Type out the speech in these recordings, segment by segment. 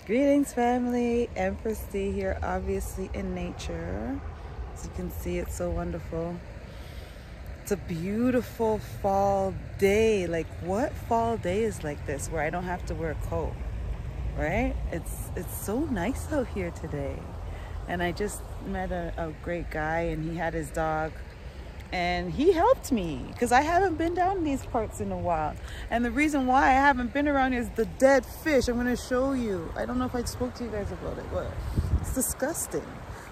Greetings, family. Empress D here, obviously in nature. As you can see, it's so wonderful. It's a beautiful fall day. Like, what fall day is like this where I don't have to wear a coat, right? It's so nice out here today. And I just met a great guy, and he had his dog. And he helped me because I haven't been down these parts in a while. And the reason why I haven't been around here is the dead fish. I'm going to show you. I don't know if I spoke to you guys about it, but it's disgusting.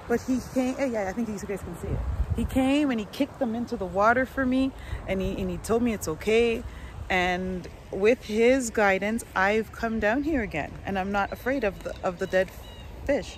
But he came. Yeah, I think you guys can see it. He came and he kicked them into the water for me, and he told me it's okay. And with his guidance, I've come down here again, and I'm not afraid of the dead fish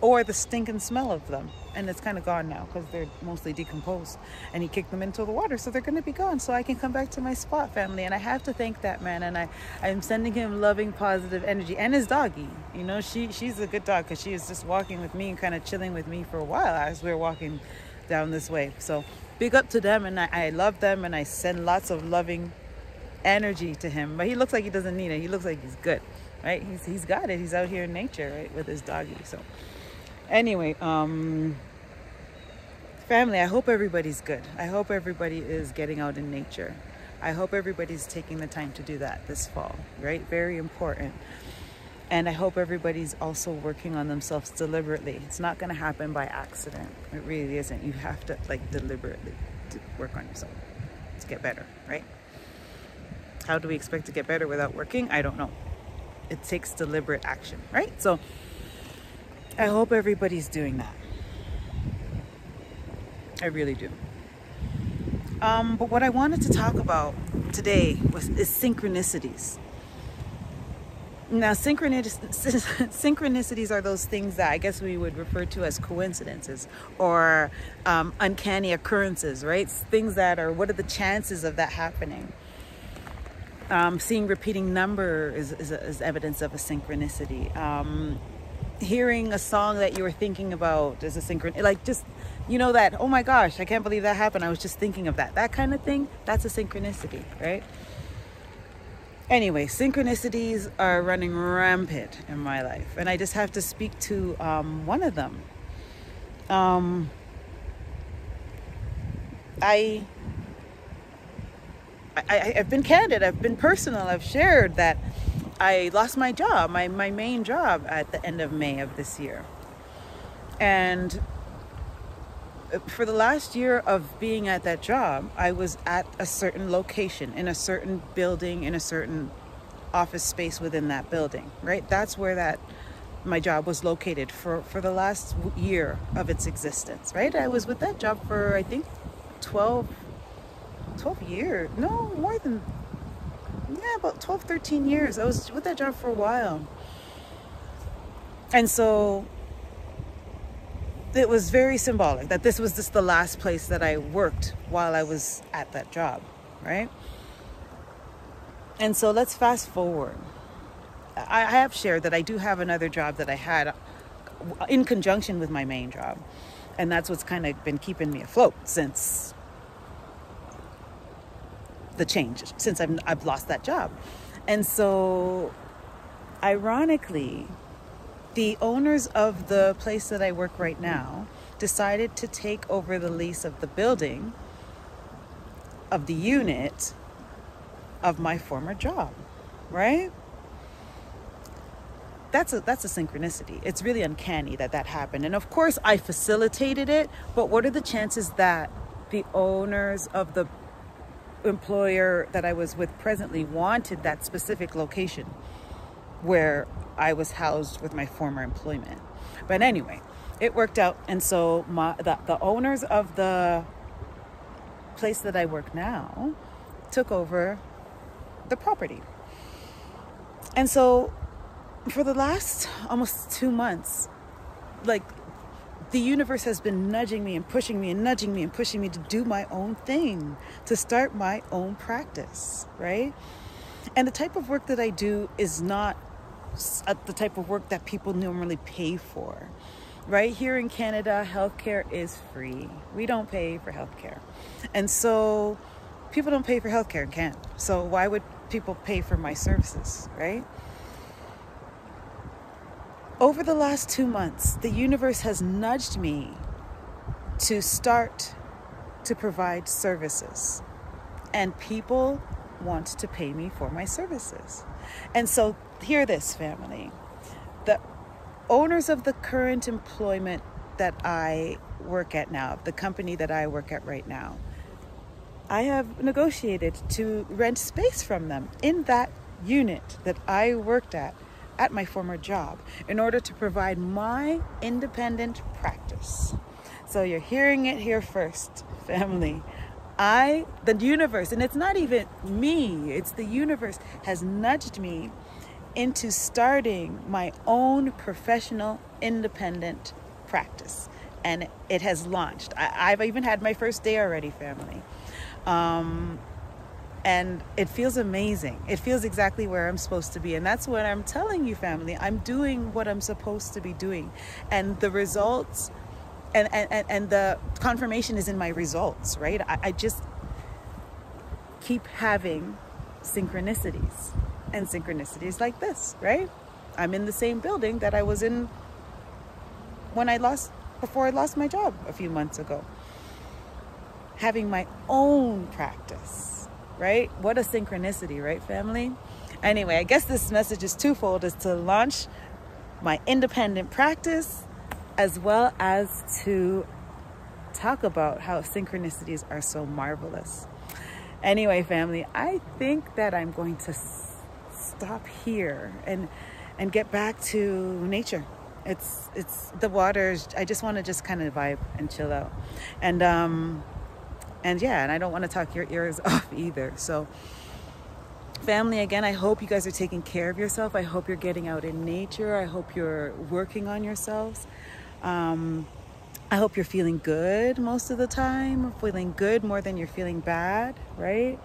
or the stinking smell of them. And it's kind of gone now because they're mostly decomposed, and he kicked them into the water, so they're going to be gone, so I can come back to my spot, family. And I have to thank that man, and I'm sending him loving, positive energy. And his doggy, you know, she's a good dog because she was just walking with me and kind of chilling with me for a while as we were walking down this way. So big up to them, and I love them, and I send lots of loving energy to him. But he looks like he doesn't need it. He looks like he's good, right? He's got it. He's out here in nature, right, with his doggy. So anyway, family, I hope everybody's good. I hope everybody is getting out in nature. I hope everybody's taking the time to do that this fall, right? Very important. And I hope everybody's also working on themselves deliberately. It's not going to happen by accident. It really isn't. You have to deliberately work on yourself to get better, right? How do we expect to get better without working? I don't know. It takes deliberate action, right? So I hope everybody's doing that. I really do. But what I wanted to talk about today is synchronicities. Now, synchronicities are those things that I guess we would refer to as coincidences or uncanny occurrences, right? Things that are, what are the chances of that happening? Seeing repeating number is evidence of a synchronicity. Hearing a song that you were thinking about is a synchronicity. Like, just, you know, that, oh my gosh, I can't believe that happened. I was just thinking of that. That kind of thing, that's a synchronicity, right? Anyway, synchronicities are running rampant in my life. And I just have to speak to one of them. I've been candid, I've been personal, I've shared that I lost my job, my main job at the end of May of this year. And for the last year of being at that job, I was at a certain location, in a certain building, in a certain office space within that building, right? That's where my job was located for the last year of its existence, right? I was with that job for, I think, 12 years. No, more than, yeah, about 12, 13 years. I was with that job for a while. And so it was very symbolic that this was just the last place that I worked while I was at that job, right? And so let's fast forward. I have shared that I do have another job that I had in conjunction with my main job. And that's what's kind of been keeping me afloat since the change, since I've lost that job. And so ironically, the owners of the place that I work right now decided to take over the lease of the building, of the unit of my former job, right? That's a synchronicity. It's really uncanny that happened. And of course I facilitated it, but what are the chances that the owners of the employer that I was with presently wanted that specific location where I was housed with my former employment? But anyway, it worked out. And so the owners of the place that I work now took over the property. And so for the last almost 2 months, like, the universe has been nudging me and pushing me and nudging me and pushing me to do my own thing, to start my own practice, right? And the type of work that I do is not the type of work that people normally pay for, right? Here in Canada, healthcare is free. We don't pay for healthcare. And so people don't pay for healthcare in Canada. So why would people pay for my services, right? over the last 2 months, the universe has nudged me to start to provide services, and people want to pay me for my services. And so hear this, family. The owners of the current employment that I work at now, the company that I work at right now, I have negotiated to rent space from them in that unit that I worked at my former job, in order to provide my independent practice. So you're hearing it here first, family. The universe, and it's not even me, it's the universe, has nudged me into starting my own professional independent practice. And it has launched. I've even had my first day already, family. And it feels amazing. It feels exactly where I'm supposed to be. And that's what I'm telling you, family. I'm doing what I'm supposed to be doing. And the results and the confirmation is in my results, right? I just keep having synchronicities, and synchronicities like this, right? I'm in the same building that I was in before I lost my job a few months ago. Having my own practice, right? What a synchronicity, right, family? Anyway, I guess this message is twofold: is to launch my independent practice, as well as to talk about how synchronicities are so marvelous. Anyway, family, I think that I'm going to stop here and get back to nature. It's the waters. I just want to just kind of vibe and chill out. And yeah, and I don't want to talk your ears off either. So family, again, I hope you guys are taking care of yourself. I hope you're getting out in nature. I hope you're working on yourselves. I hope you're feeling good most of the time, feeling good more than you're feeling bad, right?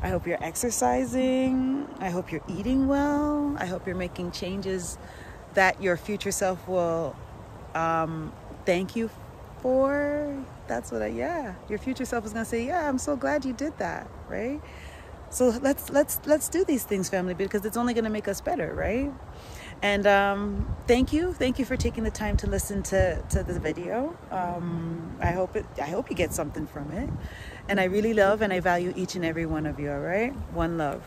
I hope you're exercising. I hope you're eating well. I hope you're making changes that your future self will thank you for. That's what your future self is going to say, yeah, I'm so glad you did that, right? So let's do these things, family, because it's only going to make us better, right? And thank you for taking the time to listen to the video. I hope you get something from it. And I really love and I value each and every one of you, all right? One love.